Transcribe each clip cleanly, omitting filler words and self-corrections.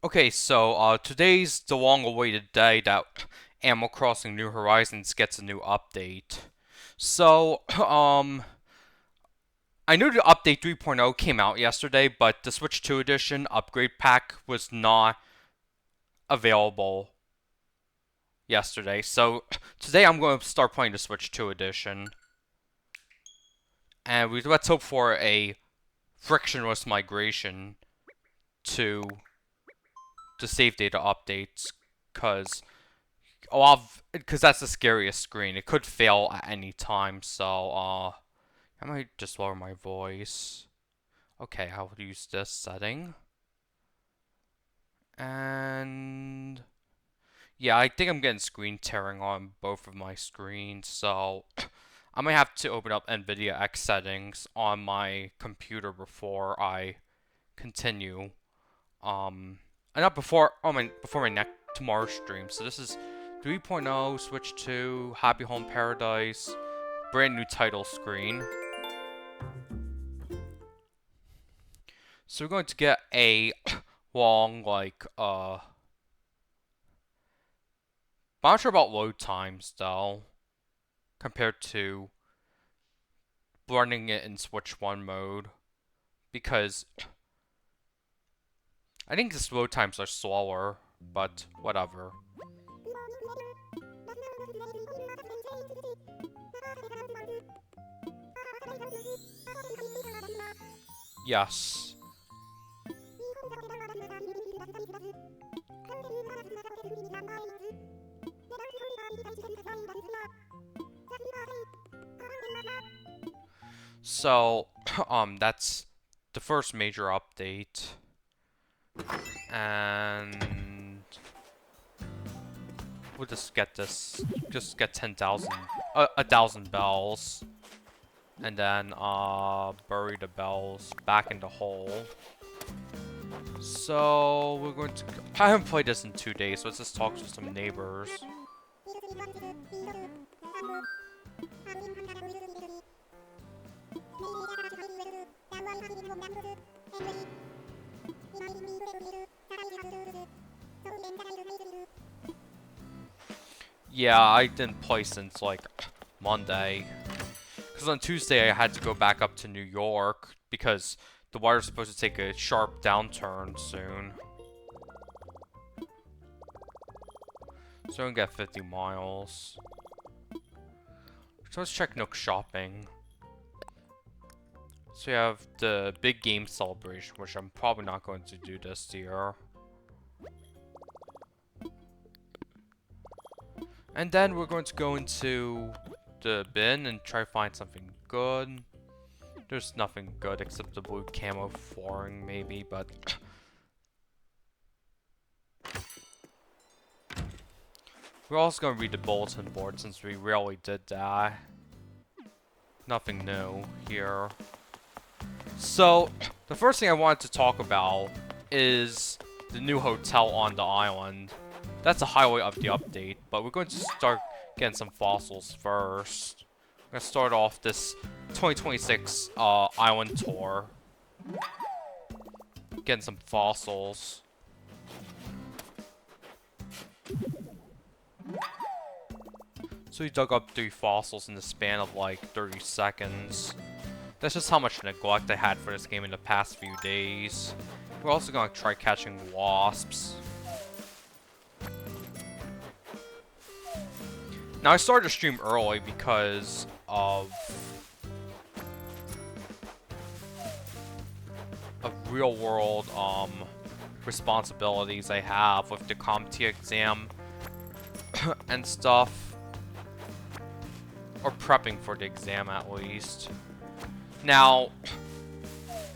Okay, so today's the long-awaited day that Animal Crossing New Horizons gets a new update. So, I knew the update 3.0 came out yesterday, but the Switch 2 edition upgrade pack was not available yesterday. So, today I'm going to start playing the Switch 2 edition. And let's hope for a frictionless migration to the save data updates, because that's the scariest screen. It could fail at any time, so I might just lower my voice. Okay, I'll use this setting. And yeah, I think I'm getting screen tearing on both of my screens, so I might have to open up NVIDIA X settings on my computer before I continue. Not before, before my next tomorrow's stream. So this is 3.0, Switch 2, Happy Home Paradise, brand new title screen. So we're going to get a long, but I'm not sure about load times though, compared to running it in Switch 1 mode, because I think the load times are slower, but whatever. Yes. So, that's the first major update. And we'll just get 10,000, 1,000 bells. And then, bury the bells back in the hole. So, we're going to... I haven't played this in 2 days, so let's just talk to some neighbors. Yeah, I didn't play since, like, Monday. Because on Tuesday I had to go back up to New York because the water's supposed to take a sharp downturn soon. So I'm gonna get 50 miles. So let's check Nook Shopping. So we have the big game celebration, which I'm probably not going to do this year. And then we're going to go into the bin and try to find something good. There's nothing good except the blue camo flooring, maybe, but... We're also going to read the bulletin board since we rarely did that. Nothing new here. So, the first thing I wanted to talk about is the new hotel on the island. That's a highlight of the update, but we're going to start getting some fossils first. I'm going to start off this 2026 island tour. Getting some fossils. So we dug up 3 fossils in the span of like 30 seconds. That's just how much neglect I had for this game in the past few days. We're also going to try catching wasps. Now I started to stream early because of real world responsibilities I have with the CompTIA exam and stuff. Or prepping for the exam at least. Now,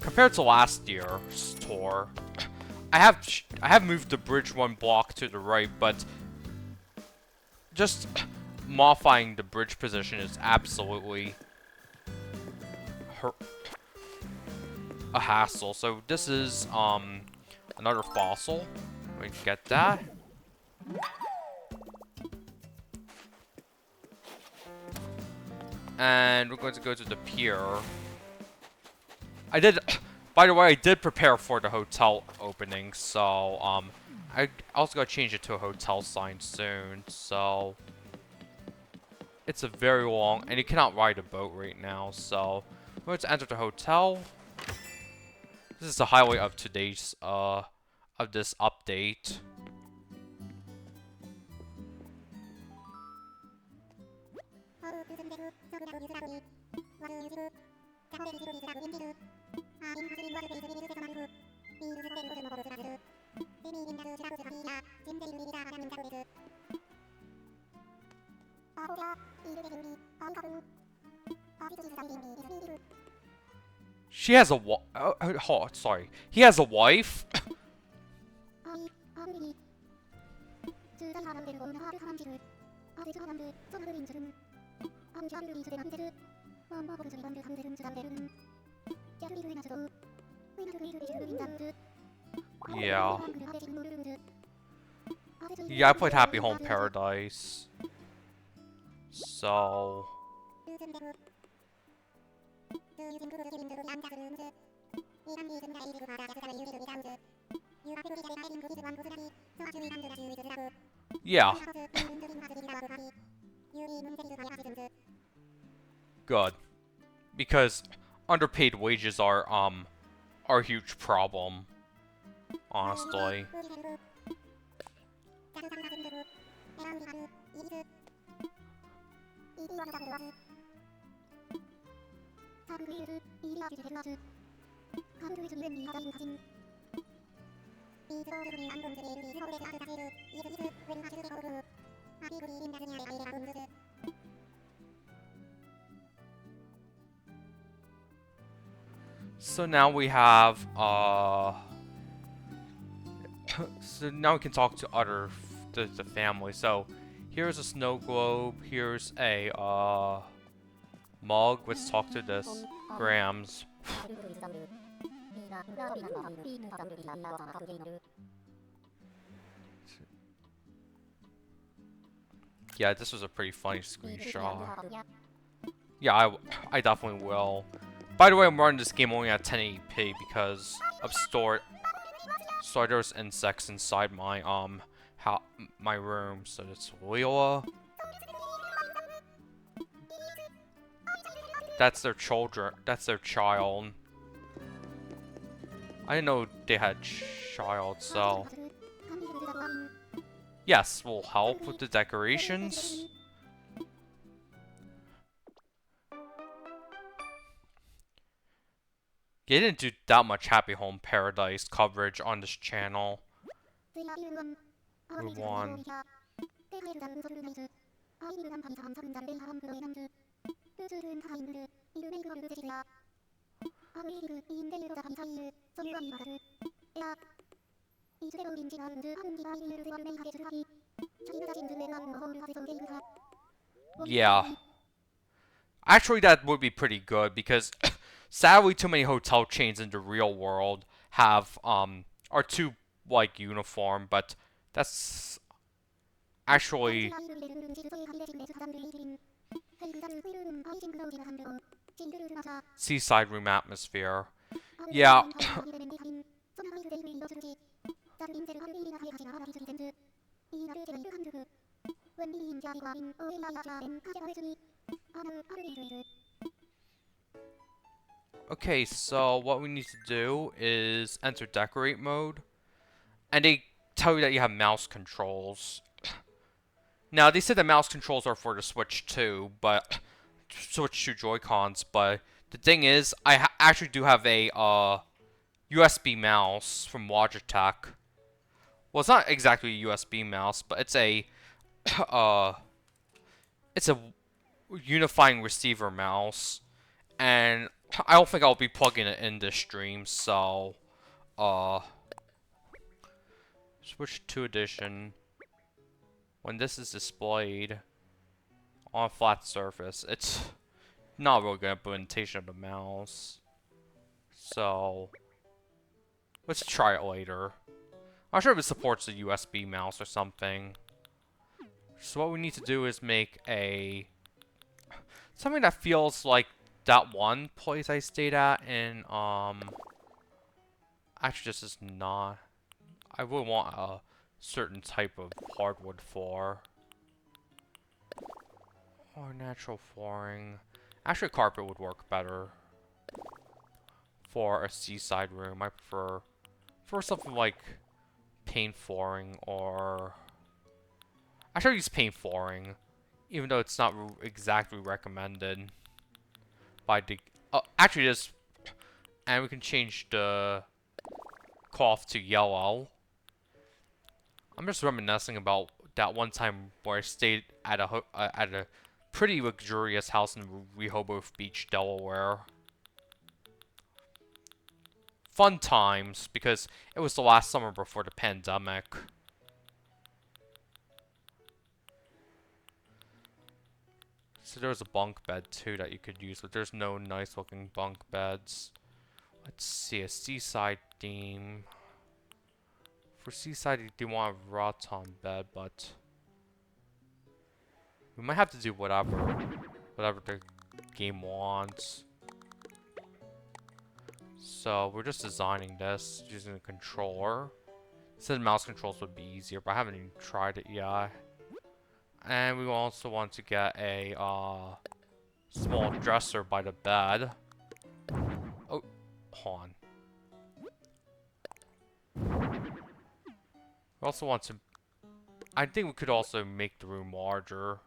compared to last year's tour, I have moved the bridge 1 block to the right, but just modifying the bridge position is absolutely a hassle. So this is another fossil. We get that. And we're going to go to the pier. By the way, I did prepare for the hotel opening, so, I also gotta change it to a hotel sign soon, so... It's a very long, and you cannot ride a boat right now, so... We're going to enter the hotel. This is the highlight of today's, of this update. She has a sorry. He has a wife? Yeah. Yeah, I played Happy Home Paradise. So... Yeah. Good. Because underpaid wages are a huge problem. Honestly. So now we have, so now we can talk to the family. So, here's a snow globe, here's a, mug. Let's talk to this. Grams. Yeah, this was a pretty funny screenshot. Yeah, I definitely will. By the way, I'm running this game only at 1080p because of there's insects inside my my room. So it's Leela. That's their children. That's their child. I didn't know they had child, so yes, we'll help with the decorations. You didn't do that much Happy Home Paradise coverage on this channel. Move on. Yeah. Actually, that would be pretty good because sadly too many hotel chains in the real world have are too like uniform, but that's actually seaside room atmosphere. Yeah. Okay, so what we need to do is enter decorate mode. And they tell you that you have mouse controls. Now, they said the mouse controls are for the Switch too, but Switch 2 Joy-Cons, but the thing is, I actually do have a USB mouse from Logitech. Well, it's not exactly a USB mouse, but it's a it's a unifying receiver mouse, and I don't think I'll be plugging it in this stream, so Switch 2 edition. When this is displayed on a flat surface, it's not really good implementation of the mouse. So let's try it later. I'm not sure if it supports a USB mouse or something. So what we need to do is make something that feels like that one place I stayed at in Actually, this is not. I would want a certain type of hardwood floor. Or natural flooring. Actually, carpet would work better for a seaside room. I prefer for something like paint flooring or. Actually, I use paint flooring, even though it's not exactly recommended by the. Actually, it is, and we can change the cloth to yellow. I'm just reminiscing about that one time where I stayed at a pretty luxurious house in Rehoboth Beach, Delaware. Fun times, because it was the last summer before the pandemic. So there was a bunk bed too that you could use, but there's no nice looking bunk beds. Let's see, a seaside theme. For seaside, you do want a Roton bed, but we might have to do whatever the game wants. So we're just designing this using a controller. Said mouse controls would be easier, but I haven't even tried it yet. And we also want to get a small dresser by the bed. Oh, hold on. We also want to. I think we could also make the room larger.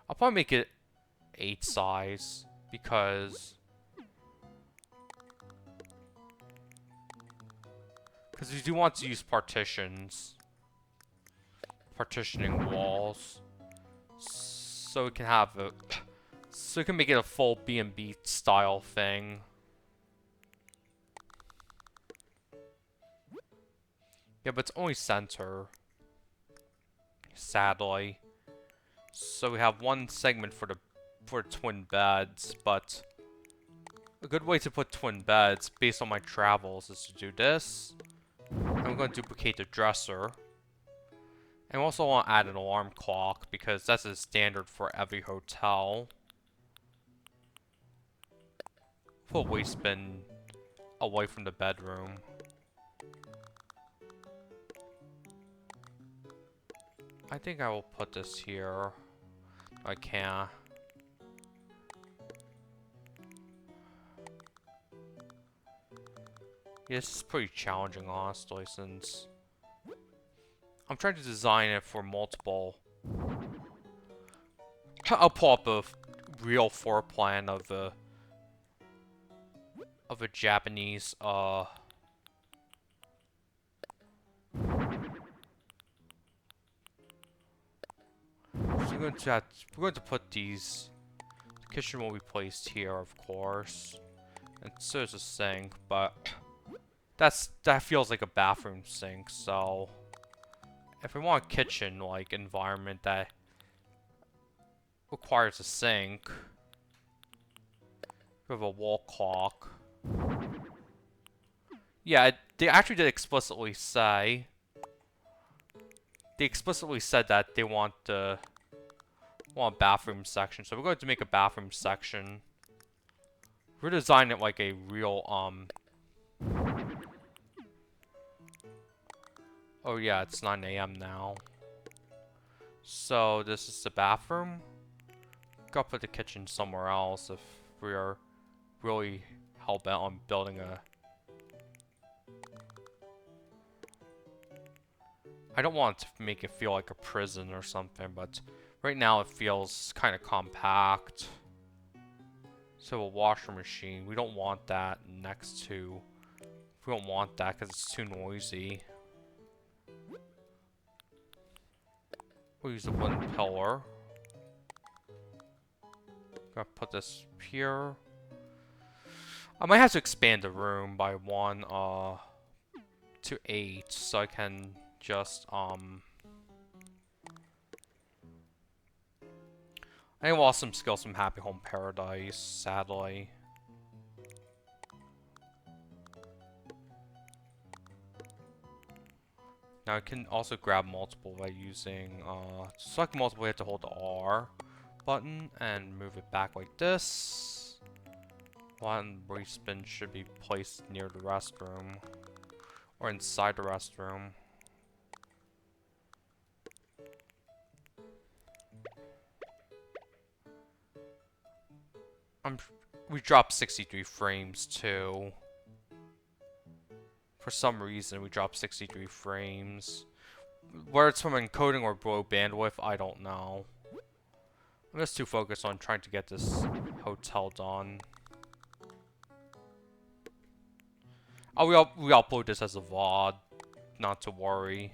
I'll probably make it 8 size because we do want to use partitioning walls, so we can have so we can make it a full B&B style thing. Yeah, but it's only center, sadly. So we have one segment for twin beds, but a good way to put twin beds, based on my travels, is to do this. I'm going to duplicate the dresser. And we also want to add an alarm clock, because that's a standard for every hotel. Put a waste bin away from the bedroom. I think I will put this here. I can't. Yeah, this is pretty challenging, honestly, since I'm trying to design it for multiple. I'll pull up a real floor plan of a Japanese So we're going to put these. The kitchen will be placed here, of course, and so there's a sink, but that feels like a bathroom sink. So if we want a kitchen like environment that requires a sink, we have a wall clock. Yeah, they actually did explicitly say. They explicitly said that they want a bathroom section, so we're going to make a bathroom section. We're designing it like a real Oh yeah, it's 9 AM now. So this is the bathroom. Gotta put the kitchen somewhere else if we are really hell-bent on building a. I don't want to make it feel like a prison or something, but right now it feels kind of compact. So a washer machine, we don't want that next to. We don't want that because it's too noisy. We'll use a wooden pillar. Gotta put this here. I might have to expand the room by 1 to 8 so I can just I lost some skills from Happy Home Paradise, sadly. Now I can also grab multiple by using select multiple. You have to hold the R button and move it back like this. One waste bin should be placed near the restroom. Or inside the restroom. We dropped 63 frames too. For some reason, we dropped 63 frames. Whether it's from encoding or below bandwidth, I don't know. I'm just too focused on trying to get this hotel done. Oh, we upload this as a VOD. Not to worry.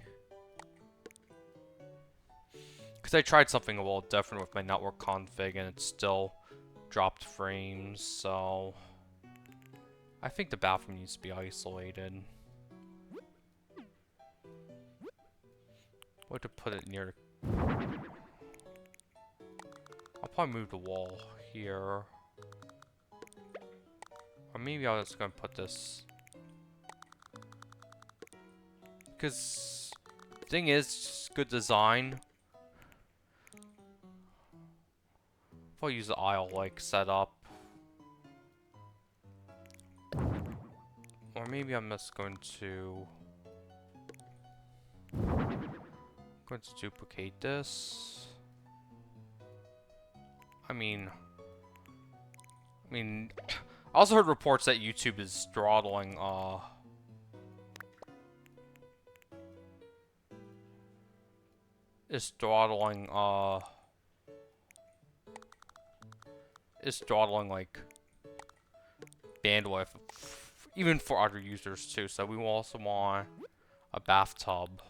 Because I tried something a little different with my network config and it still dropped frames, so... I think the bathroom needs to be isolated. What to put it near... I'll probably move the wall here. Or maybe I was gonna put this... Because... Thing is, good design. If I use the aisle-like setup. Or maybe I'm just going to duplicate this. I mean, I also heard reports that YouTube is throttling, like bandwidth, even for other users too. So we will also want a bathtub.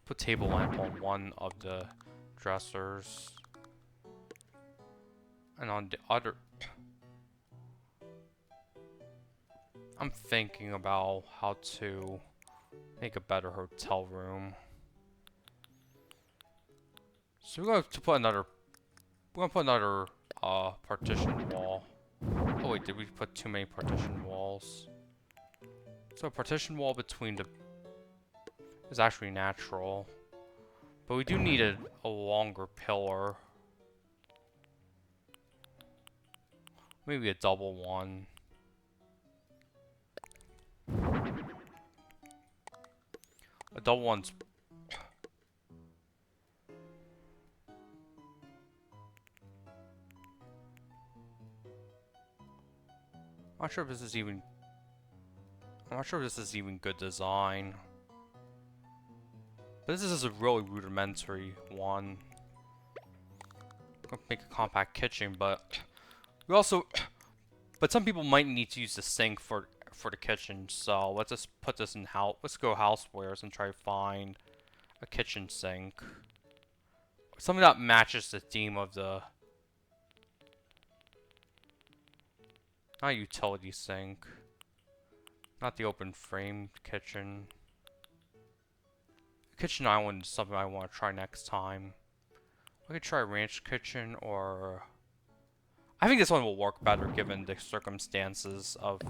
Put table lamp on one of the dressers, and on the other. I'm thinking about how to make a better hotel room. So we're going to put another. We're gonna put another partition wall. Oh wait, did we put too many partition walls? So a partition wall between the is actually natural, but we do need a longer pillar. Maybe a double one. A double one's. I'm not sure if this is even. I'm not sure if this is even good design. But this is a really rudimentary one. Make a compact kitchen, but we also. But some people might need to use the sink for the kitchen, so let's just put this in house. Let's go housewares and try to find a kitchen sink. Something that matches the theme of the. Not a utility sink. Not the open frame kitchen. Kitchen island is something I want to try next time. I could try ranch kitchen or... I think this one will work better given the circumstances of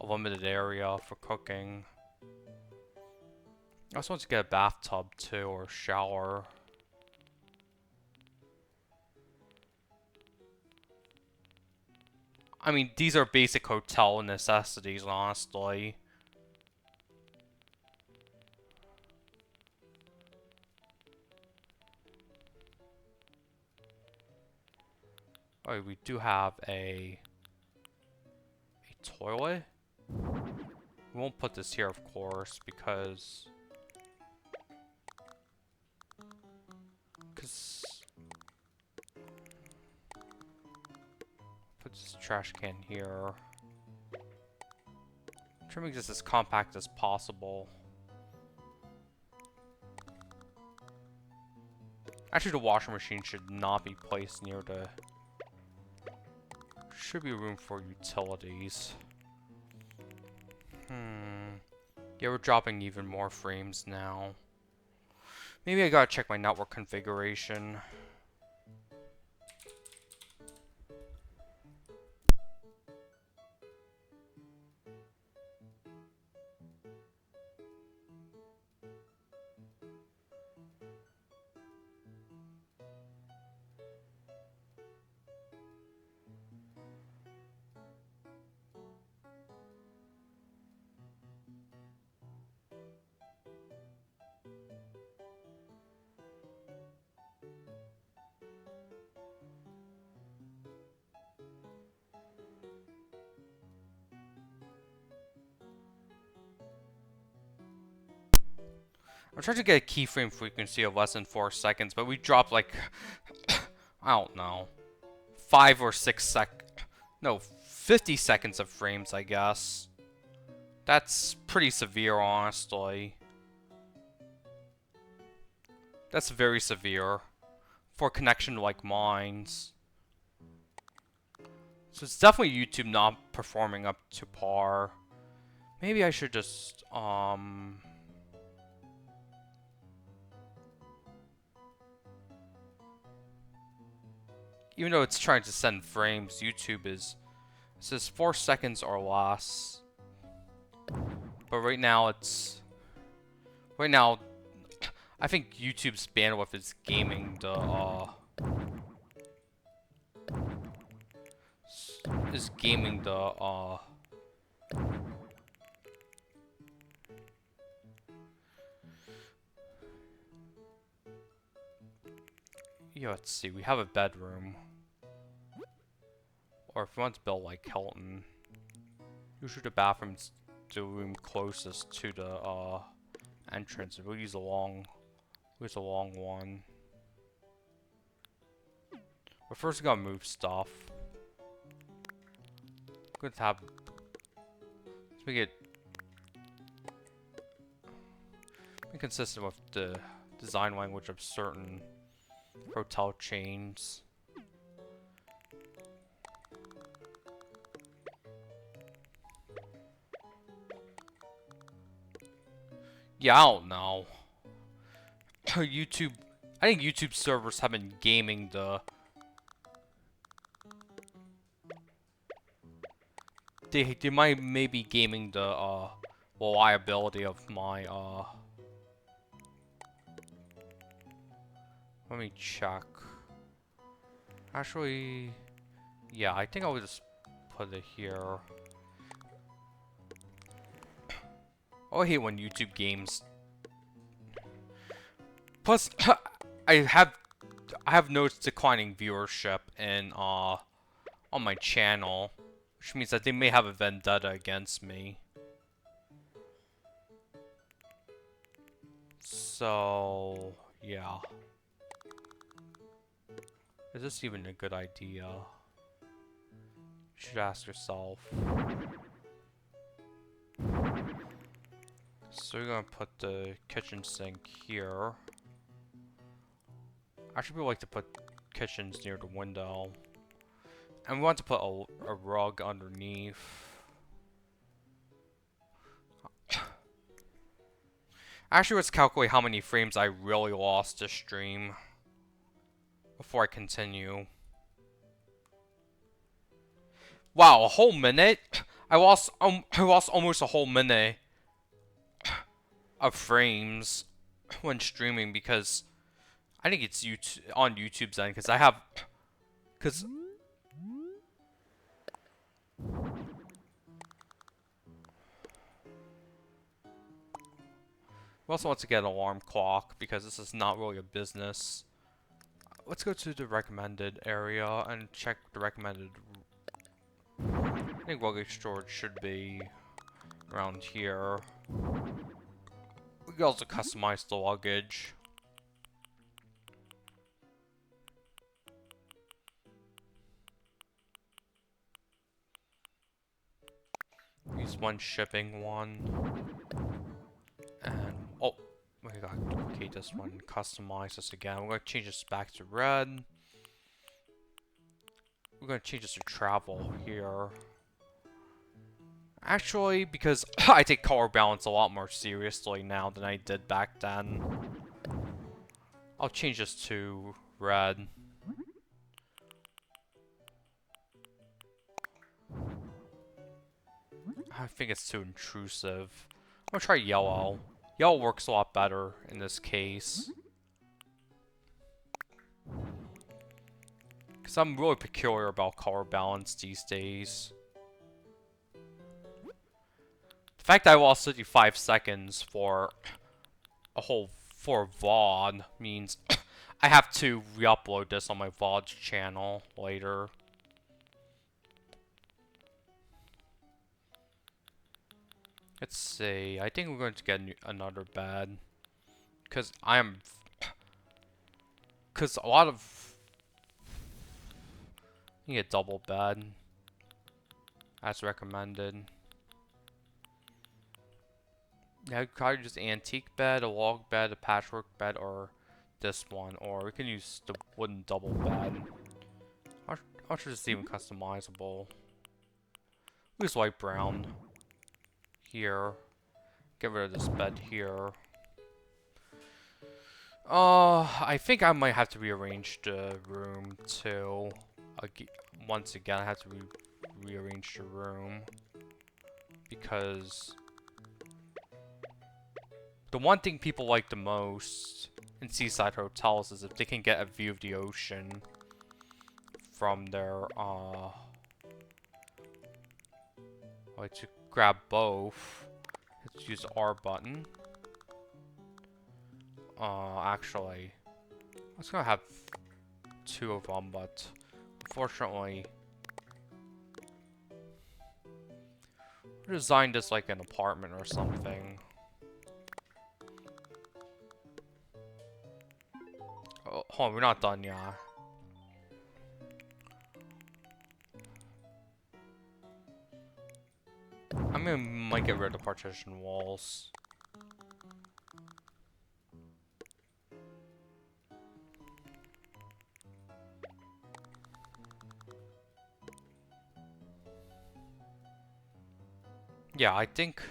a limited area for cooking. I also want to get a bathtub too, or a shower. I mean, these are basic hotel necessities, honestly. Oh, we do have a toilet. We won't put this here, of course, because put this trash can here. Try to make this as compact as possible. Actually, the washing machine should not be placed near the... Should be room for utilities. Yeah, we're dropping even more frames now. Maybe I gotta check my network configuration. I'm trying to get a keyframe frequency of less than 4 seconds, but we dropped like, I don't know, 5 or 6 no, 50 seconds of frames, I guess. That's pretty severe, honestly. That's very severe for a connection like mine's. So it's definitely YouTube not performing up to par. Maybe I should just, even though it's trying to send frames, YouTube it says 4 seconds or less. But right now I think YouTube's bandwidth is gaming the, yeah, let's see, we have a bedroom. Or if we want to build like Hilton, usually the bathroom's the room closest to the, entrance. We'll use a long one. But first we gotta move stuff. Let's make it consistent with the design language of certain hotel chains. Yeah, I don't know. YouTube, I think YouTube servers have been gaming the... They might maybe gaming the, reliability of my, let me check. Actually, yeah, I think I'll just put it here. Oh, I hate when YouTube games. Plus, I have noticed declining viewership in on my channel, which means that they may have a vendetta against me. So, yeah. Is this even a good idea? You should ask yourself. So we're gonna put the kitchen sink here. Actually, we like to put kitchens near the window. And we want to put a rug underneath. Actually, let's calculate how many frames I really lost this stream before I continue. Wow, a whole minute? I lost almost a whole minute of frames when streaming because I think it's on YouTube's end because we also want to get an alarm clock because this is not really a business. Let's go to the recommended area and check the recommended. I think luggage storage should be around here. We can also customize the luggage. Use one shipping one. And, oh, we gotta duplicate this one, customize this again. We're gonna change this back to red. We're gonna change this to travel here. Actually, because I take color balance a lot more seriously now than I did back then, I'll change this to red. I think it's too intrusive. I'm gonna try yellow. Yellow works a lot better in this case. Because I'm really peculiar about color balance these days. The fact that I lost 55 seconds for VOD means I have to re-upload this on my VOD channel later. Let's see, I think we're going to get another bed. because because a lot of you need a double bed as recommended. Yeah, probably just antique bed, a log bed, a patchwork bed, or this one, or we can use the wooden double bed. How should this even customizable? Use light brown here. Get rid of this bed here. I think I might have to rearrange the room too. Once again, I have to rearrange the room because the one thing people like the most in seaside hotels is if they can get a view of the ocean from their like to grab both. Let's use R button. Actually, I was gonna have two of them, but unfortunately, we designed this like an apartment or something. Oh, hold on, we're not done yet. Might get rid of partition walls. Yeah, I think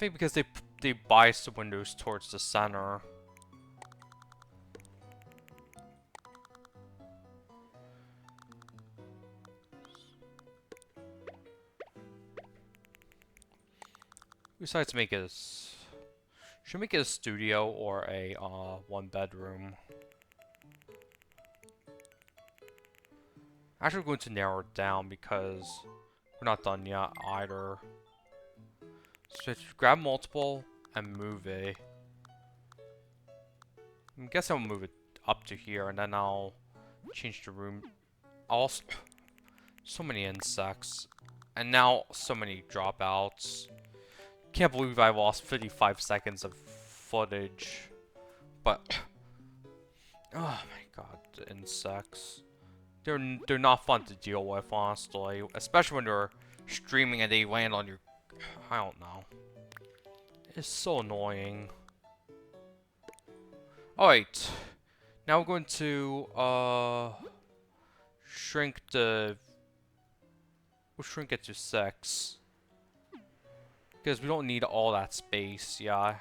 because they bias the windows towards the center. We decided to make it should make it a studio or a one bedroom. Actually, we're going to narrow it down because we're not done yet either. So grab multiple and move it. I guess I'll move it up to here, and then I'll change the room. Also, so many insects, and now so many dropouts. Can't believe I lost 55 seconds of footage, but oh my god, the insects. They're not fun to deal with, honestly, especially when they're streaming and they land on your. I don't know. It's so annoying. Alright. Now we're going to shrink the. We'll shrink it to 6. Because we don't need all that space, yeah.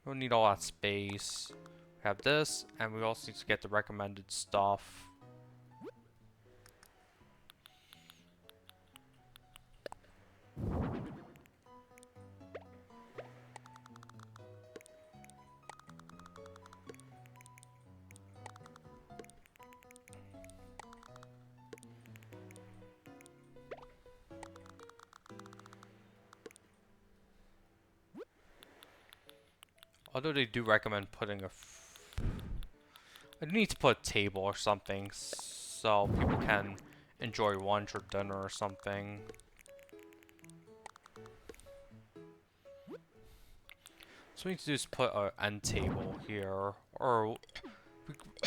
We don't need all that space. We have this, and we also need to get the recommended stuff. Although they do recommend putting I need to put a table or something so people can enjoy lunch or dinner or something. So we need to do is put an end table here, or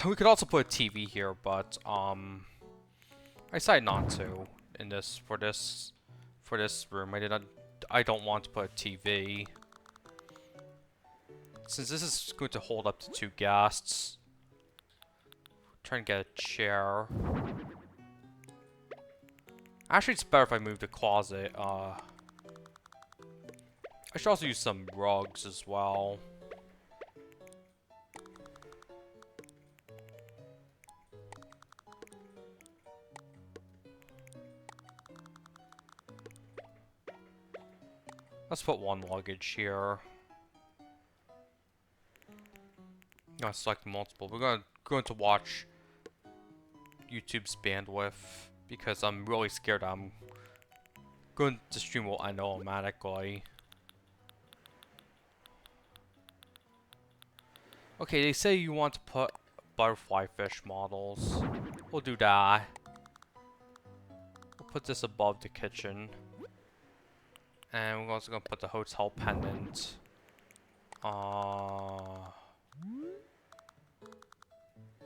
we could also put a TV here, but I decided not to in this for this room. I don't want to put a TV. Since this is going to hold up to 2 guests, try and get a chair. Actually, it's better if I move the closet. I should also use some rugs as well. Let's put 1 luggage here. I'm gonna select multiple. We're going to watch YouTube's bandwidth because I'm really scared I'm going to stream will end automatically. Okay, they say you want to put butterfly fish models. We'll do that. We'll put this above the kitchen. And we're also gonna put the hotel pendant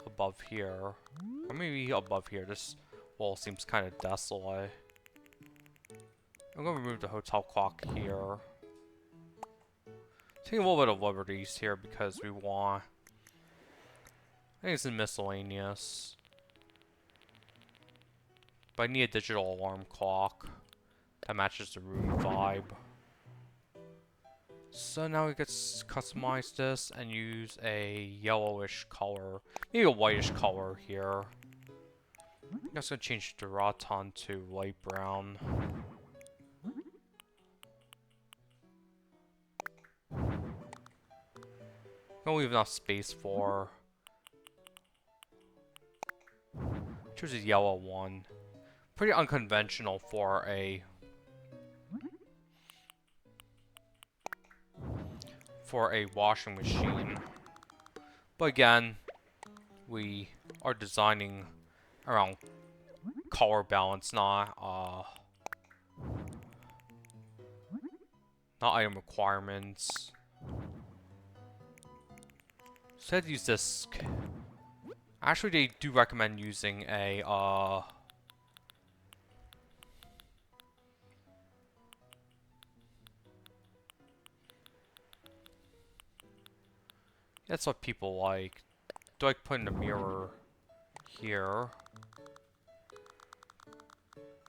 above here. Or maybe above here. This wall seems kind of desolate. I'm gonna remove the hotel clock here. Taking a little bit of liberties here because we want... I think it's in miscellaneous. But I need a digital alarm clock that matches the room vibe. So now we get to customize this and use a yellowish color, maybe a whitish color here. I'm just gonna change the Roton to light brown. Don't leave enough space for... choose a yellow one. Pretty unconventional for a... washing machine. But again, we are designing around color balance, not item requirements. So I'd use this. Actually, they do recommend using a that's what people like. Do I put in a mirror here?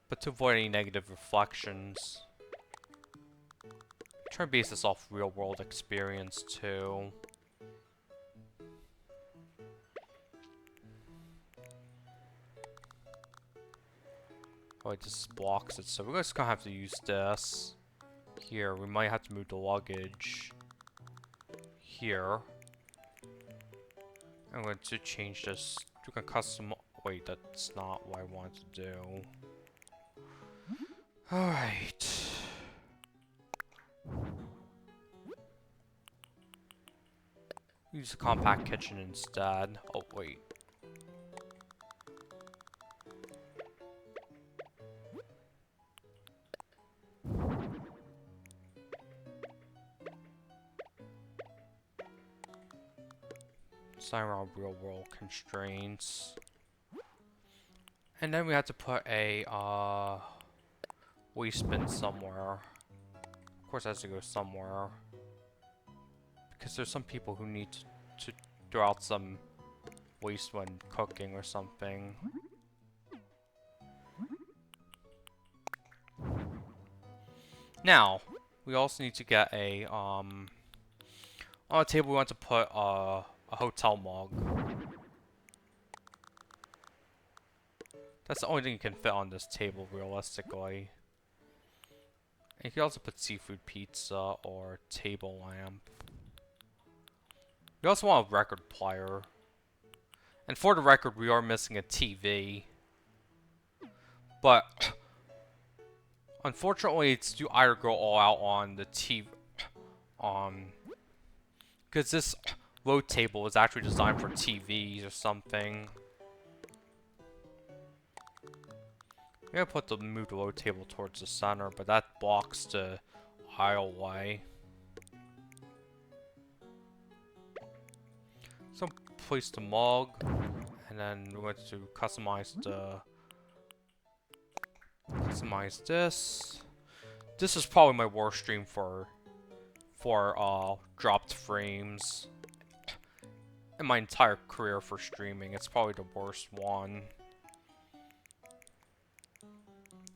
But to avoid any negative reflections. Try to base this off real world experience too. Oh, it just blocks it, so we're just gonna have to use this. Here, we might have to move the luggage. Here. I'm going to change this. You can custom. Wait, that's not what I want to do. Alright. Use a compact kitchen instead. Oh, wait. Sign around real world constraints. And then we have to put a waste bin somewhere. Of course it has to go somewhere. Because there's some people who need to throw out some waste when cooking or something. Now, we also need to get a on the table we want to put a hotel mug. That's the only thing you can fit on this table, realistically. And you can also put seafood pizza or table lamp. We also want a record player. And for the record, we are missing a TV. But unfortunately, it's to either go all out on the TV. Because this load table is actually designed for TVs or something. I'm gonna move the load table towards the center, but that blocks the aisleway. So place the mug, and then we're going to customize this. This is probably my worst stream for dropped frames in my entire career for streaming. It's probably the worst one.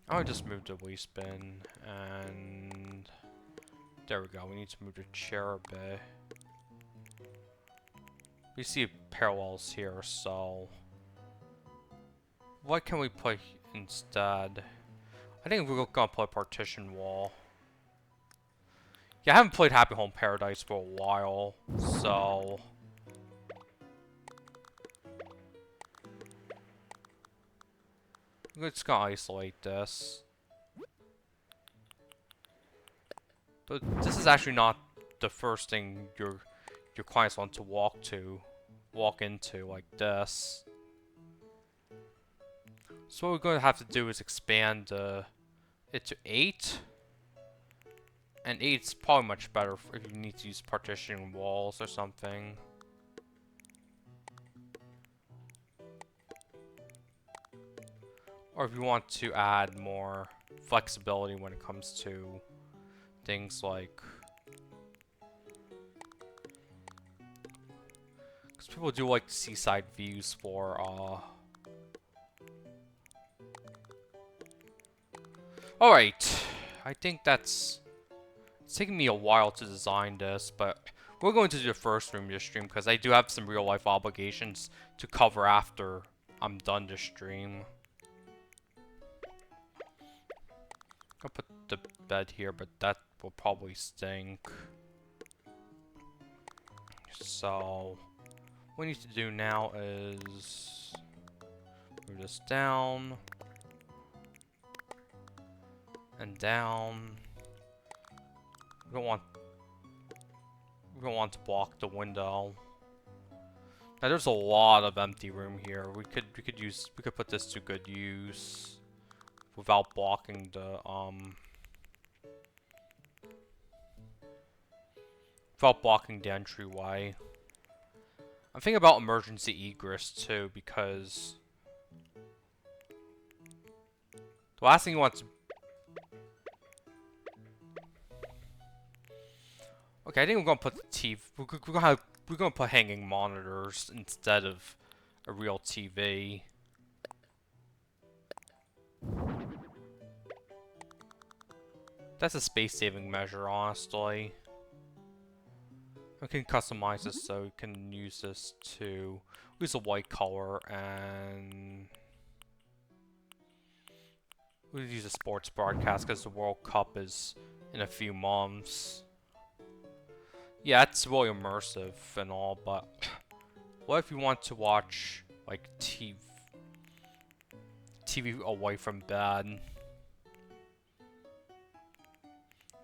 I'll just move the waste bin, and there we go. We need to move the chair a bit. We see parallels here, so what can we put instead? I think we're gonna put a partition wall. Yeah, I haven't played Happy Home Paradise for a while, so I'm just gonna isolate this. But this is actually not the first thing your clients want to walk into like this. So what we're going to have to do is expand it to 8. And 8's probably much better if you need to use partitioning walls or something. Or if you want to add more flexibility when it comes to things like... Because people do like seaside views for, Alright, I think it's taking me a while to design this, but we're going to do the first room this stream because I do have some real life obligations to cover after I'm done this stream. I'll put the bed here, but that will probably stink. So, what we need to do now is move this down and down. We don't want to block the window. Now there's a lot of empty room here. We could put this to good use without blocking the entryway. I'm thinking about emergency egress too, because the last thing you want to... Okay, I think we're gonna put the TV. We're gonna put hanging monitors instead of a real TV. That's a space-saving measure, honestly. We can customize this so we can use this to use a white color, and we'll use a sports broadcast because the World Cup is in a few months. Yeah, it's really immersive and all, but what if you want to watch like TV away from bed?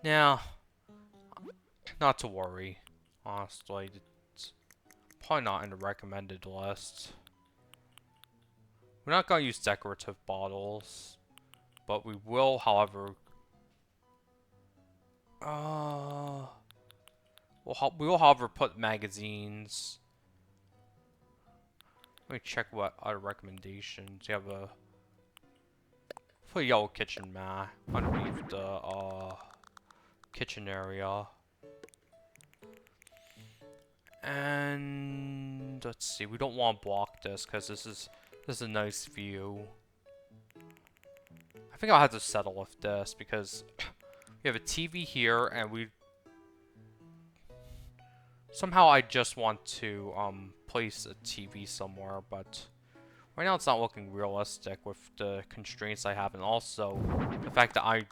Now, not to worry. Honestly, it's probably not in the recommended list. We're not going to use decorative bottles, but we will, however... we will, however, put magazines. Let me check what other recommendations. You have a... Put a yellow kitchen mat underneath the kitchen area. And let's see, we don't want to block this because this is a nice view. I think I'll have to settle with this because we have a TV here, and we somehow I just want to place a TV somewhere, but right now it's not looking realistic with the constraints I have, and also the fact that I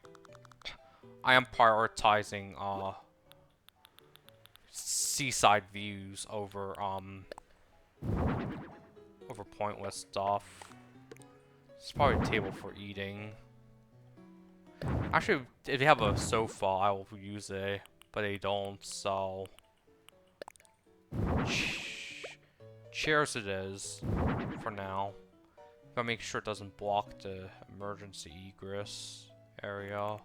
am prioritizing seaside views over pointless stuff. It's probably a table for eating. Actually, if they have a sofa, I will use it, but they don't, so chairs it is for now. Gotta make sure it doesn't block the emergency egress area.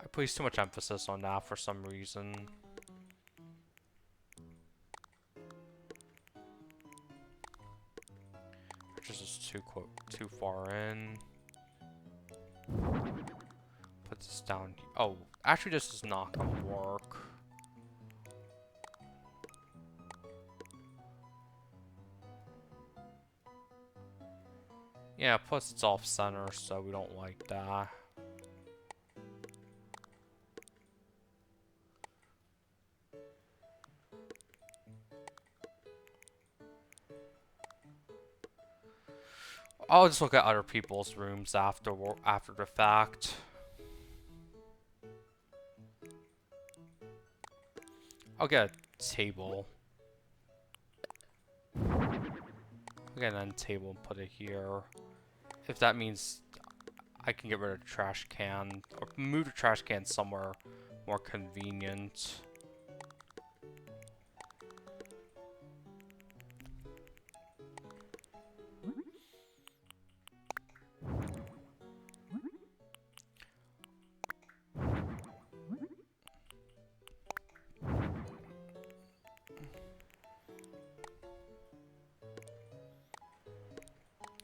I place too much emphasis on that for some reason. This is too far in. Put this down. Oh, actually, this is not gonna work. Yeah, plus it's off center, so we don't like that. I'll just look at other people's rooms after the fact. I'll get a table. I'll get an end table and put it here. If that means I can get rid of the trash can, or move the trash can somewhere more convenient.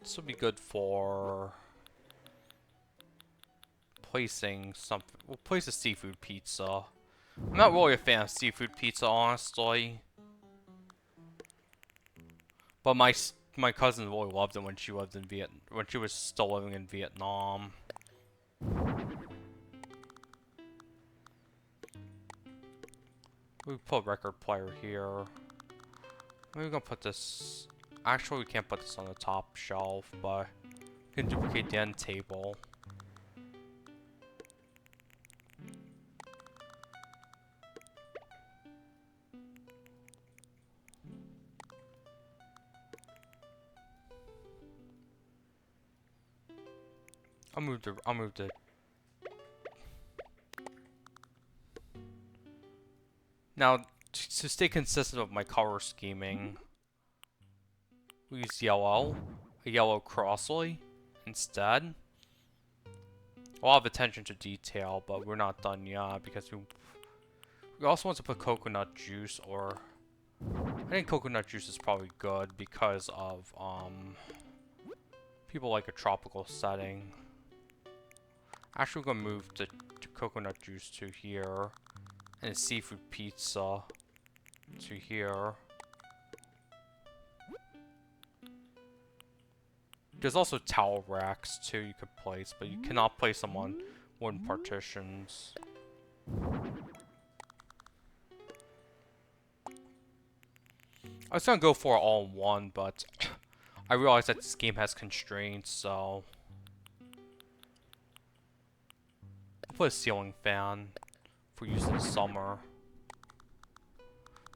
This will be good for placing something. We'll place a seafood pizza. I'm not really a fan of seafood pizza, honestly. But my cousin really loved it when she lived in when she was still living in Vietnam. We put a record player here. Maybe we're gonna put this. Actually, we can't put this on the top shelf, but we can duplicate the end table. I'll move the. Now, to stay consistent with my color scheming, we use a yellow crossly instead. A lot of attention to detail, but we're not done yet because we also want to put coconut juice, or I think coconut juice is probably good because of people like a tropical setting. Actually, we're gonna move the coconut juice to here, and the seafood pizza to here. There's also towel racks too you could place, but you cannot place them on wooden partitions. I was gonna go for it all in one, but I realized that this game has constraints, so I'll put a ceiling fan for use in the summer.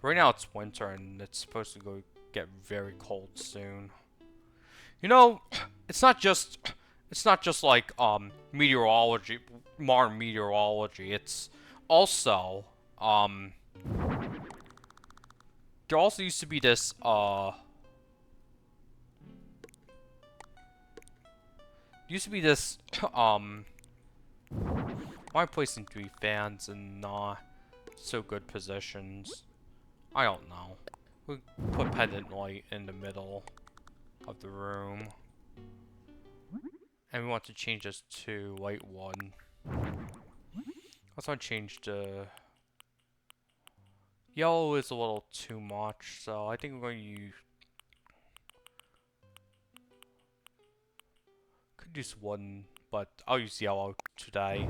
Right now it's winter and it's supposed to get very cold soon. You know, it's not just like meteorology, modern meteorology. It's also there also used to be this why am I placing 3 fans in not so good positions? I don't know. We'll put pendant light in the middle of the room. And we want to change this to light 1. I also want to change the yellow is a little too much, so I think we're going to use could use 1, but I'll use yellow today.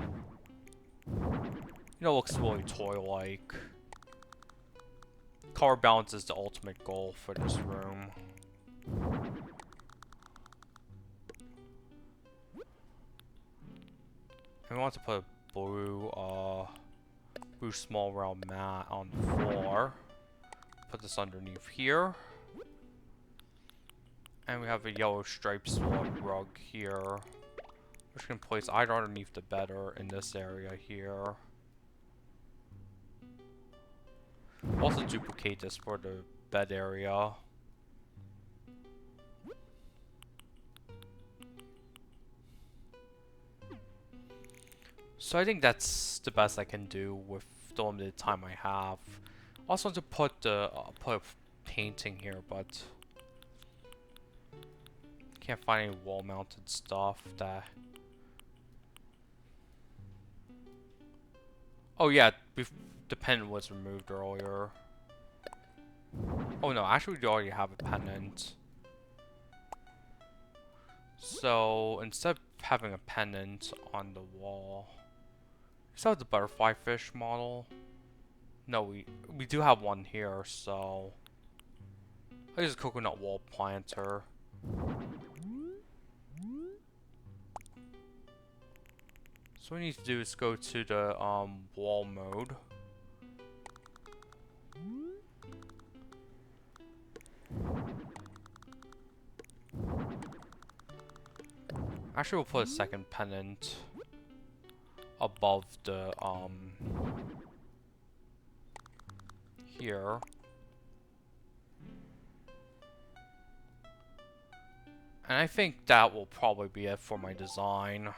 You know, it looks really toy-like. Color balance is the ultimate goal for this room. And we want to put a blue small round mat on the floor. Put this underneath here. And we have a yellow striped rug here. Which can place either underneath the bed or in this area here. Also duplicate this for the bed area. So I think that's the best I can do with the limited time I have. Also want to put a painting here, but can't find any wall-mounted stuff that. Oh yeah, the pennant was removed earlier. Oh no, actually we already have a pennant. So instead of having a pennant on the wall, we still have the butterfly fish model. No, we do have one here, so I use a coconut wall planter. So what we need to do is go to the wall mode. Actually, we'll put a second pennant above the here. And I think that will probably be it for my design.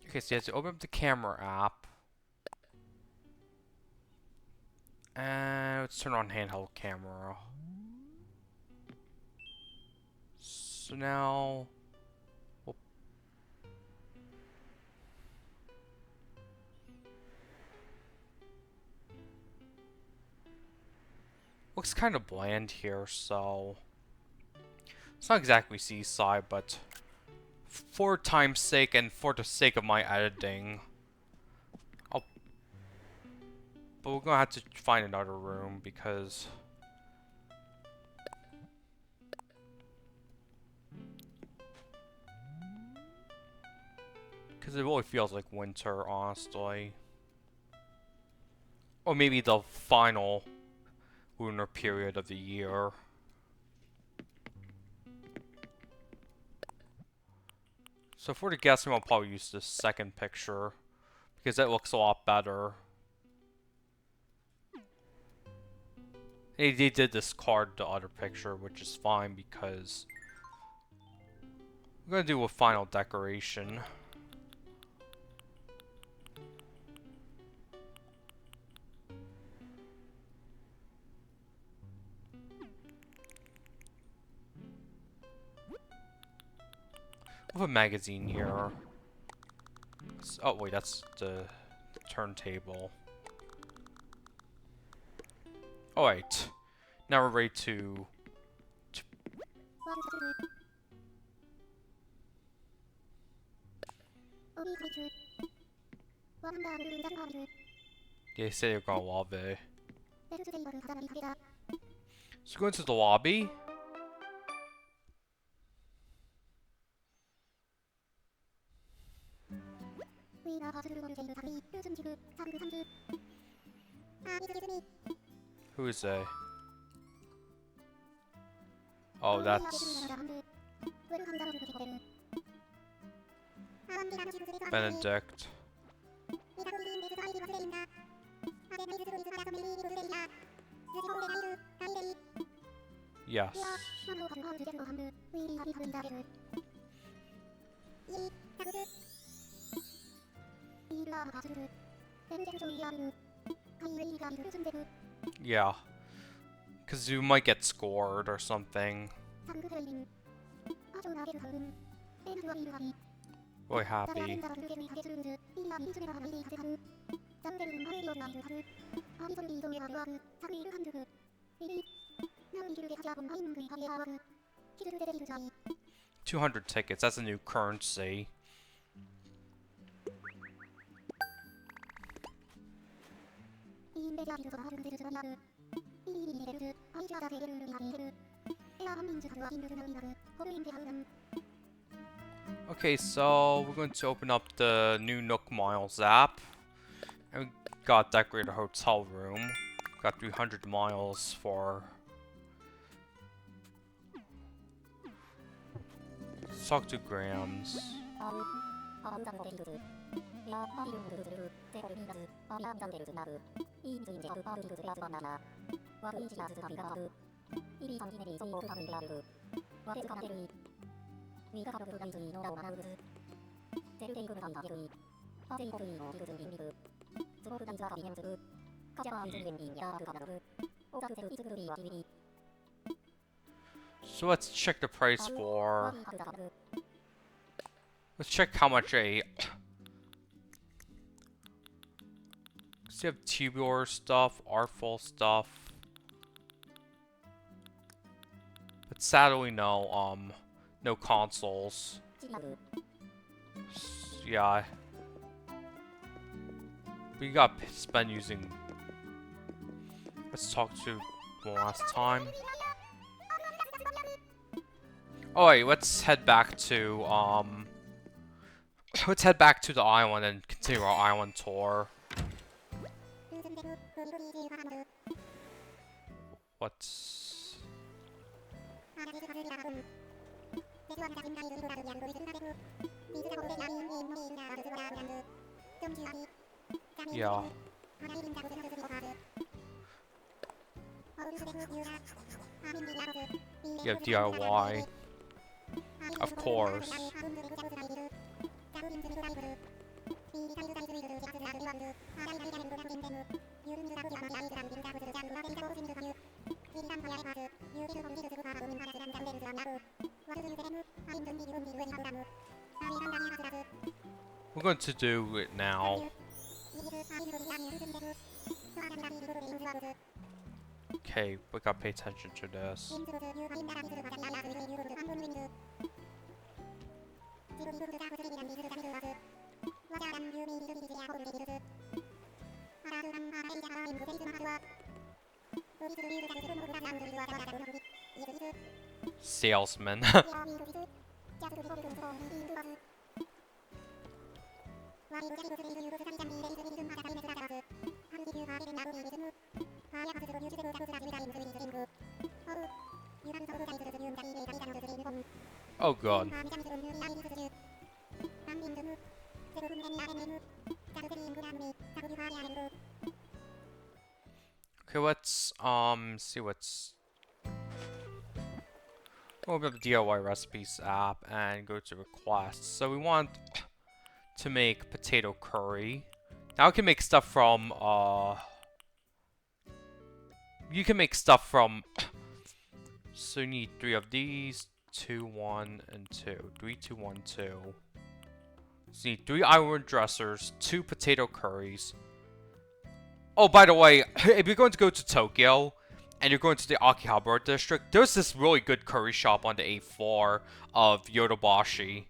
Okay, so you have to open up the camera app. And let's turn on handheld camera. So now... Well, looks kind of bland here, so... It's not exactly seaside, but... For time's sake and for the sake of my editing... But we're gonna have to find another room, because... Because it really feels like winter, honestly. Or maybe the final lunar period of the year. So for the guessing, I'll probably use this second picture, because it looks a lot better. They did discard the other picture, which is fine, because I'm gonna do a final decoration. I have a magazine here. Oh wait, that's the turntable. Oh wait, now we're ready to they say they're gonna love it. So go into the lobby. Who is they? Oh, that's Benedict. Yes. Yeah. Because you might get scored or something. Really happy. $200 tickets, that's a new currency. Okay, so we're going to open up the new Nook Miles app. And we got decorated a hotel room. Got 300 miles for... Let's talk to Grams. So let's check the price for... Let's check how much a... So you have tubular stuff, artful stuff. But sadly no consoles. Yeah. We got spent using... Let's talk to one last time. Oh wait, let's head back to, let's head back to the island and continue our island tour. What's... Yeah. You have DIY. Of course. We're going to do it now. Okay, we gotta pay attention to this. Salesman. Oh god. Okay, let's see what's. Open up the DIY recipes app and go to requests. So we want to make potato curry. Now we can make stuff from you can make stuff from so you need 3 of these, 2, 1, and 2. 3, 2, 1, 2. So you need 3 ironwood dressers, 2 potato curries. Oh, by the way, if you're going to go to Tokyo and you're going to the Akihabara district, there's this really good curry shop on the 8th floor of Yodobashi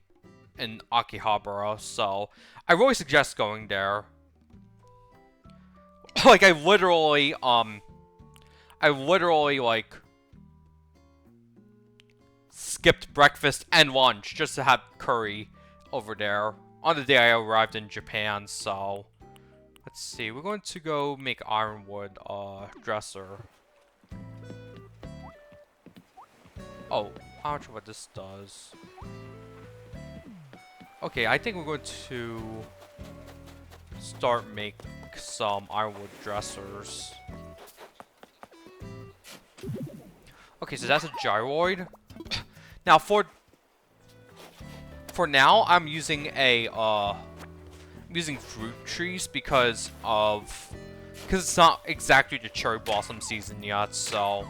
in Akihabara, so I really suggest going there. Like, I literally, like, skipped breakfast and lunch just to have curry over there on the day I arrived in Japan, so let's see, we're going to go make ironwood, dresser. Oh, I'm not sure what this does. Okay, I think we're going to start make some ironwood dressers. Okay, so that's a gyroid. Now for now, I'm using using fruit trees because it's not exactly the cherry blossom season yet, so.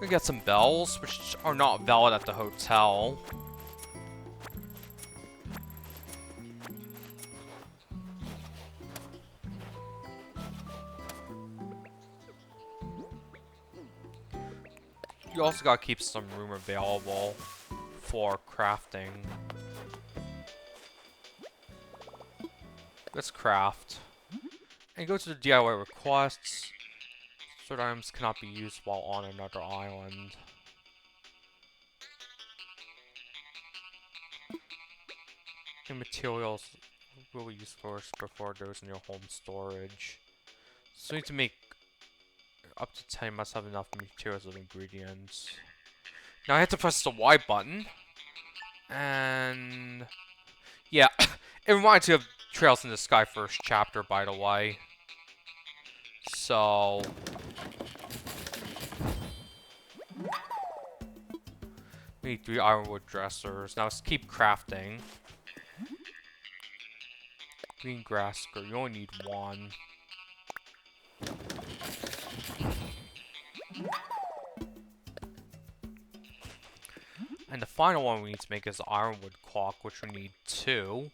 We get some bells, which are not valid at the hotel. You also gotta keep some room available for crafting. Let's craft. And go to the DIY requests. Certain items cannot be used while on another island. And materials will be used first before those in your home storage. So you need to make up to 10, must have enough materials and ingredients. Now I have to press the Y button. And yeah, it reminds me of Trails in the Sky first chapter, by the way. So we need 3 ironwood dressers. Now let's keep crafting. Green grass skirt, you only need 1. And the final one we need to make is the ironwood clock, which we need 2.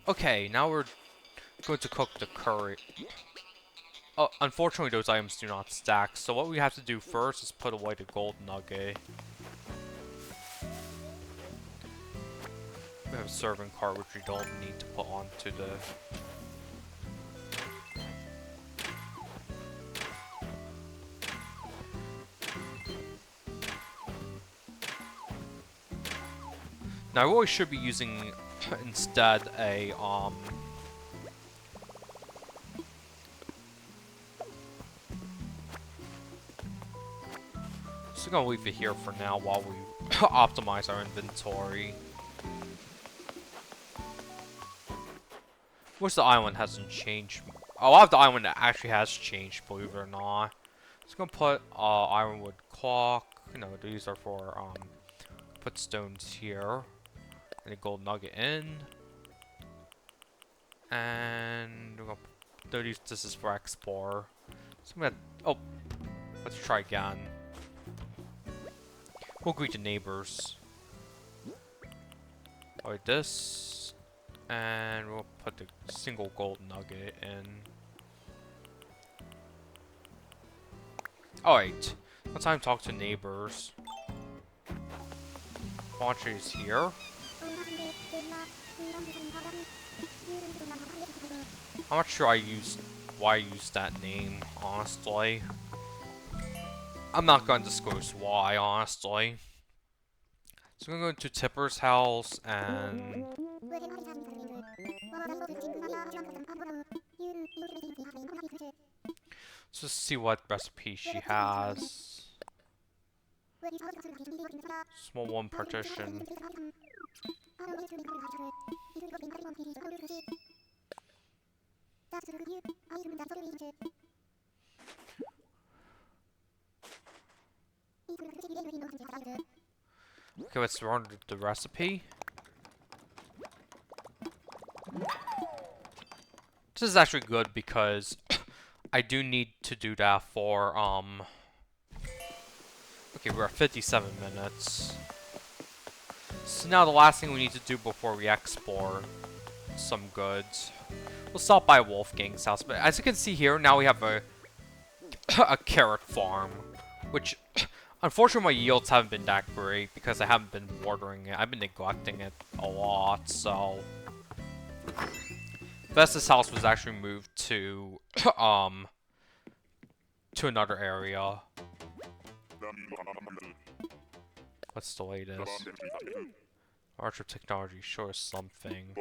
Okay, now we're going to cook the curry. Oh, unfortunately those items do not stack, so what we have to do first is put away the gold nugget. We have a serving cart which we don't need to put onto the... Now I really should be using instead a so I'm gonna leave it here for now while we optimize our inventory. Most of the island hasn't changed. A lot of the island actually has changed, believe it or not. Just gonna put ironwood clock. You know, these are for put stones here. And a gold nugget in. And we're gonna this is for explorer. So I'm gonna let's try again. We'll greet the neighbors. Like this. And we'll put the single gold nugget in. Alright. Now time to talk to neighbors. Launcher is here. I'm not sure why I used that name, honestly. I'm not going to disclose why, honestly. So I'm going to go to Tipper's house and... let's just see what recipe she has. Small one partition. Okay, let's run the recipe. This is actually good because I do need to do that for, okay, we're at 57 minutes. So now the last thing we need to do before we export some goods. We'll stop by Wolfgang's house, but as you can see here, now we have a carrot farm, which unfortunately my yields haven't been that great because I haven't been watering it. I've been neglecting it a lot, so Vesta's house was actually moved to another area. What's the latest? Archer technology, show us something.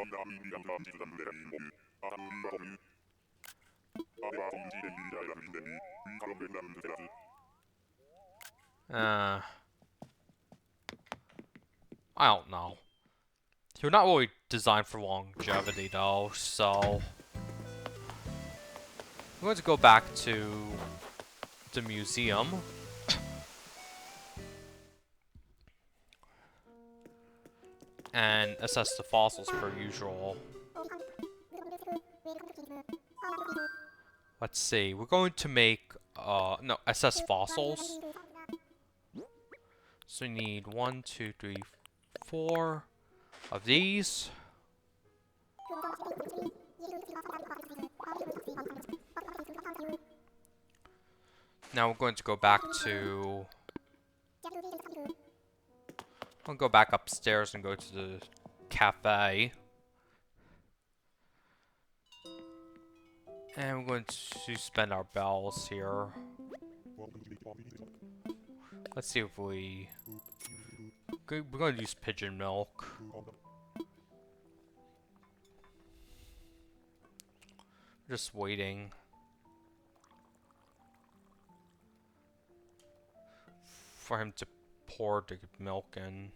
I don't know. You're not really designed for longevity though, so I'm going to go back to the museum. And assess the fossils per usual. Let's see, we're going to make, no, assess fossils. So we need 1, 2, 3, 4 of these. Now we're going to go back to... I'll go back upstairs and go to the cafe. And we're going to spend our bells here. Let's see if we're going to use pigeon milk. Just waiting for him to pour the milk in.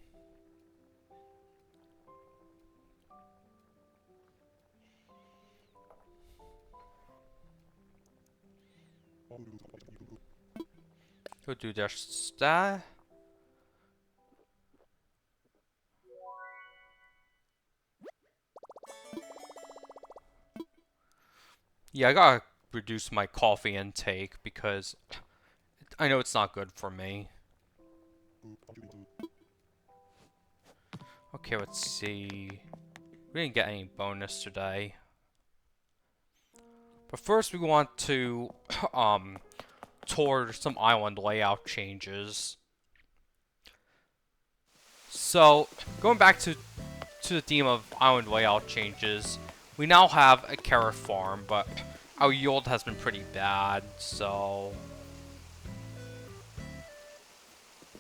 Go do just that. Yeah, I gotta reduce my coffee intake because I know it's not good for me. Okay, let's see. We didn't get any bonus today. But first we want to tour some island layout changes. So, going back to the theme of island layout changes, we now have a carrot farm, but our yield has been pretty bad, so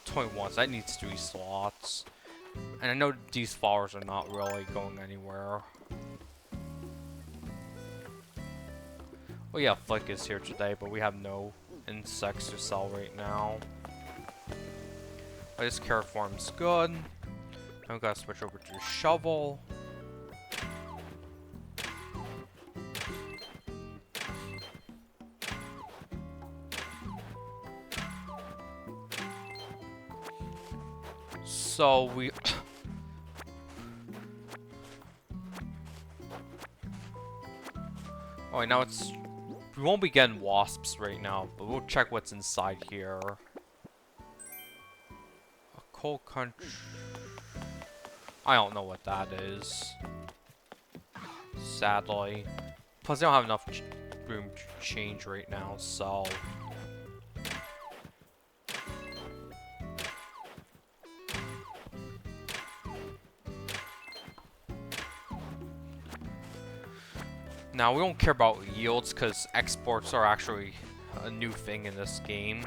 21, so that needs 3 slots. And I know these flowers are not really going anywhere. Well, yeah, Flick is here today, but we have no insects to sell right now. But this carrot farm's good. Now we gotta switch over to the shovel. So we... Alright, now it's... We won't be getting wasps right now, but we'll check what's inside here. A cold country... I don't know what that is. Sadly. Plus, they don't have enough room to change right now, so... Now, we don't care about yields, because exports are actually a new thing in this game.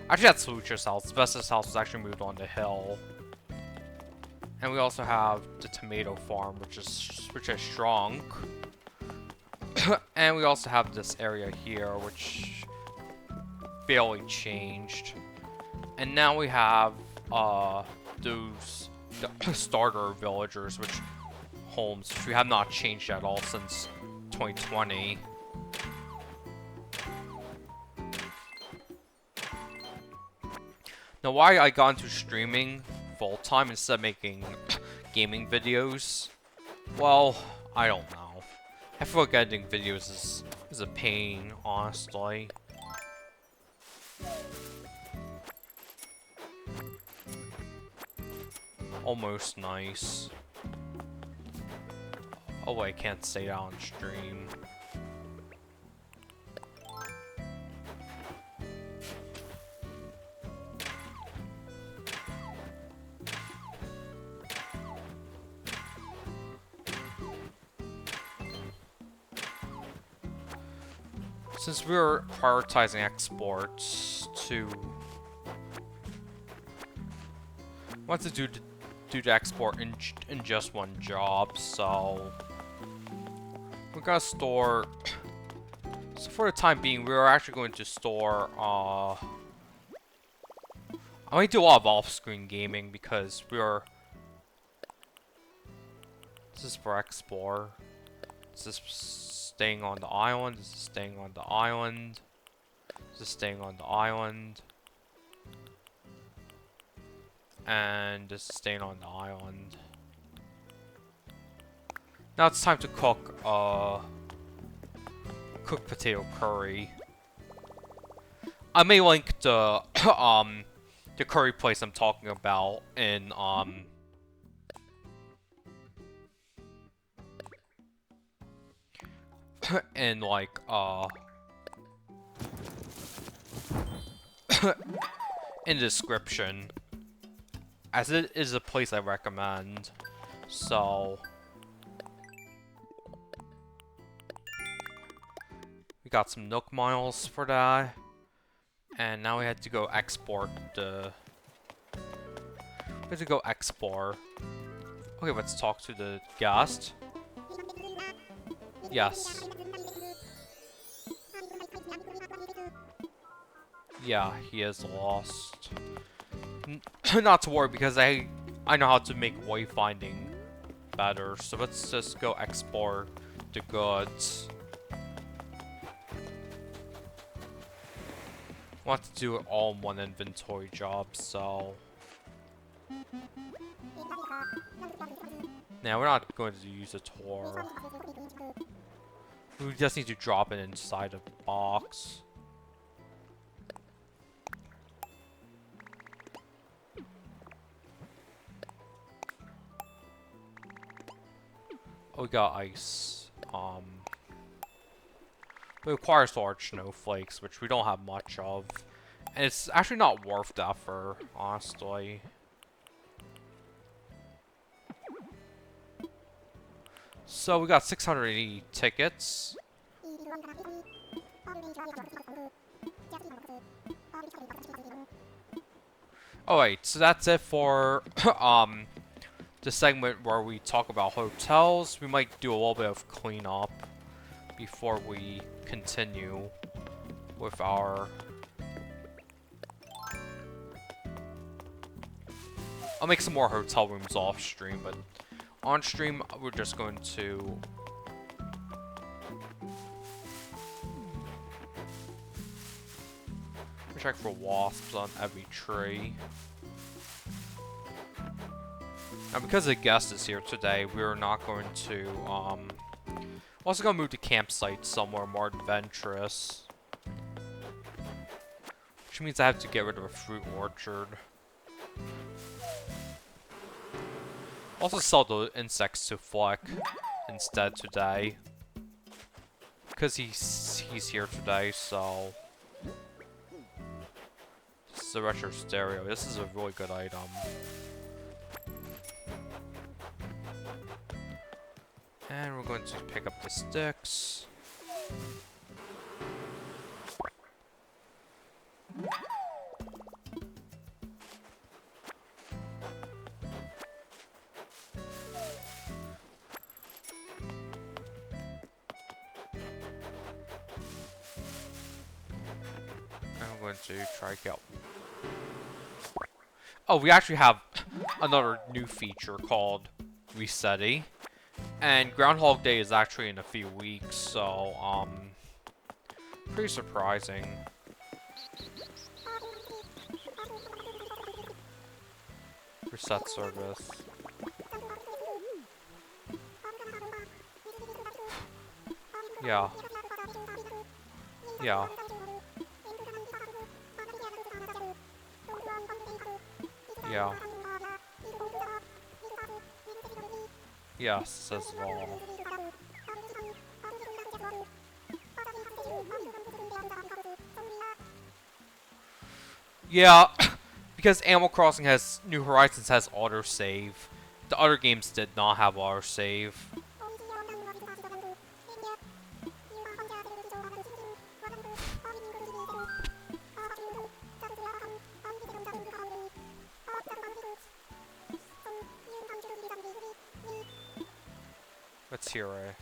Actually, that's Lucha's house. Vesta's house was actually moved on the hill. And we also have the tomato farm, which is shrunk. And we also have this area here, which barely changed. And now we have those starter villagers, which homes, which we have not changed at all since 2020. Now, why I got into streaming full-time instead of making gaming videos? Well, I don't know. I feel like editing videos is a pain, honestly. Almost nice. Oh wait, I can't say that on stream. Since we're prioritizing exports to... want to do the export in just one job, so... we're gonna store... So for the time being, we're actually going to store, I'm going to do a lot of off-screen gaming because we're... This is for export. This is staying on the island. This is staying on the island. This is staying on the island. And this is staying on the island. Now it's time to cook, cook potato curry. I may link the, the curry place I'm talking about in, in, like, in the description. As it is a place I recommend. So... we got some Nook miles for that. And now we had to go export the... we have to go export. Okay, let's talk to the guest. Yes. Yeah, he is lost. Not to worry, because I know how to make wayfinding better. So let's just go export the goods. Want to do it all in one inventory job, so... Now we're not going to use a tour. We just need to drop it inside a box. Oh, we got ice. It requires large snowflakes, which we don't have much of. And it's actually not worth the effort, honestly. So we got 680 tickets. Alright, so that's it for the segment where we talk about hotels. We might do a little bit of cleanup before we continue with our... I'll make some more hotel rooms off stream, but on stream we're just going to check for wasps on every tree. Now, because the guest is here today, we're not going to, we're also gonna move the campsite somewhere more adventurous. Which means I have to get rid of a fruit orchard. Also sell the insects to Fleck instead today. Because he's here today, so... This is a retro stereo. This is a really good item. And we're going to pick up the sticks. I'm going to try to get... Oh, we actually have another new feature called Resetty. And Groundhog Day is actually in a few weeks, so, pretty surprising. Reset service. Yeah. Yeah. Yeah. Yes, says it all. Yeah, because Animal Crossing has New Horizons has autosave. The other games did not have autosave. Let's hear it.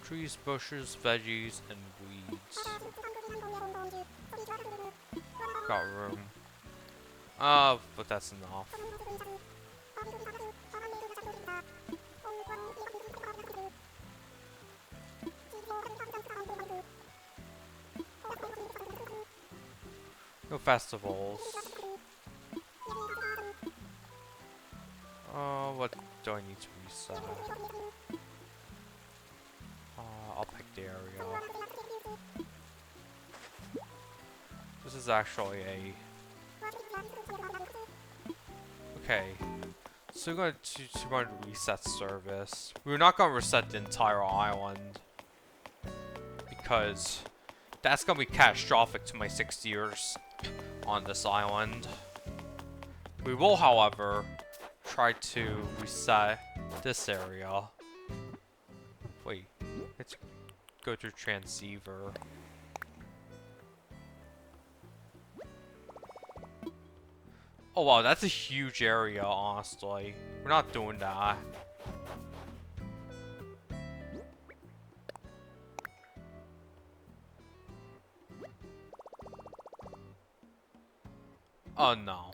Trees, bushes, veggies, and weeds. Got room. But that's enough. No festivals. What do I need to reset? I'll pick the area. This is actually a... Okay. So we're going to reset service. We're not going to reset the entire island. Because that's going to be catastrophic to my 6 years on this island. We will, however, try to reset this area. Wait, let's go to transceiver. Oh wow, that's a huge area, honestly. We're not doing that. Oh no.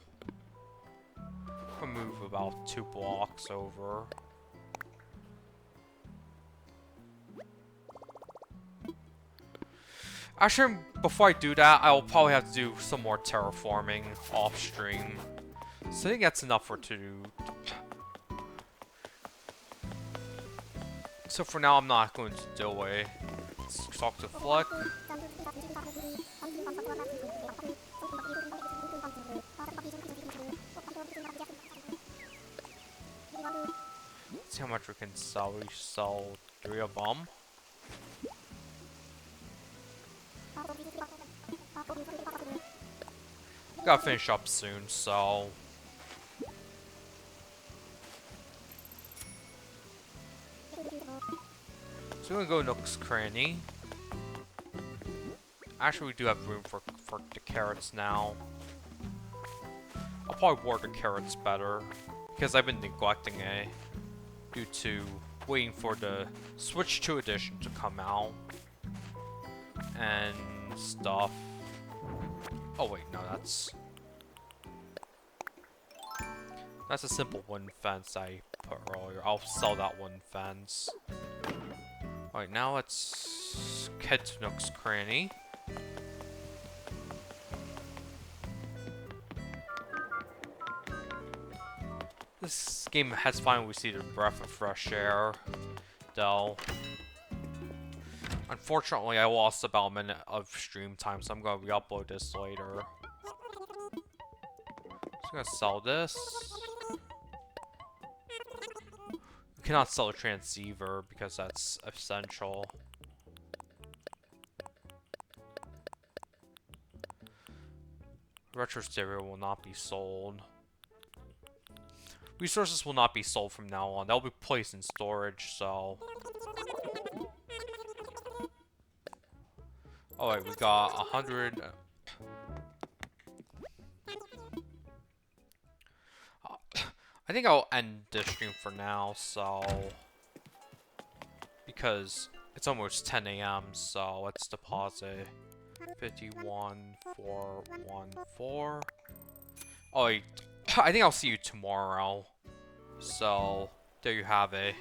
We'll move about 2 blocks over. Actually, before I do that, I'll probably have to do some more terraforming off stream. So I think that's enough for to do. So for now, I'm not going to do it. Let's talk to Fleck. See how much we can sell. We sell 3 of them. Gotta finish up soon, so... So we're gonna go Nook's Cranny. Actually, we do have room for the carrots now. I'll probably water the carrots better, because I've been neglecting it due to waiting for the Switch 2 edition to come out and stuff. Oh wait, no, that's That's a simple wooden fence I put earlier. I'll sell that wooden fence. Alright, now let's head to Nook's Cranny. This game has finally received a breath of fresh air, though. Unfortunately, I lost about a minute of stream time, so I'm going to re-upload this later. Just going to sell this. You cannot sell a transceiver because that's essential. Retro stereo will not be sold. Resources will not be sold from now on. They'll be placed in storage, so... Alright, we got 100... I think I'll end this stream for now, so... Because it's almost 10 a.m., so let's deposit 51414. Oh, I think I'll see you tomorrow. So, there you have it.